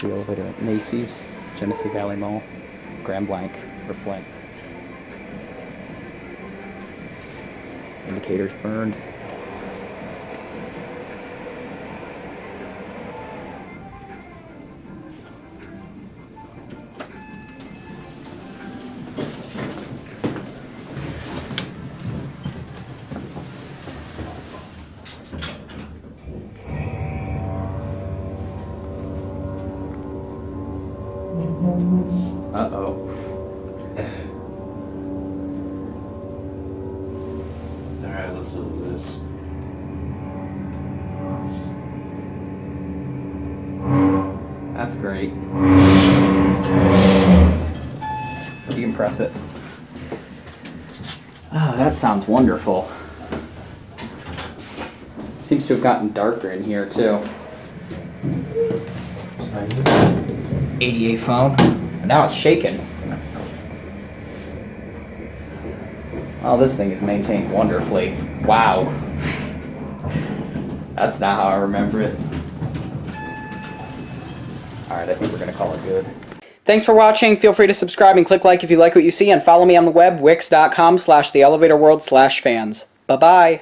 the elevator at Macy's, Genesee Valley Mall, Grand Blanc, or Flint. Indicators burned. Uh-oh. Alright, let's look at this. That's great. You can press it. Oh, that sounds wonderful. Seems to have gotten darker in here too. 88 phone. And now it's shaking. Oh, this thing is maintained wonderfully. Wow. That's not how I remember it. Alright, I think we're going to call it good. Thanks for watching. Feel free to subscribe and click like if you like what you see, and follow me on the web, wix.com/theelevatorworld/fans. Bye-bye.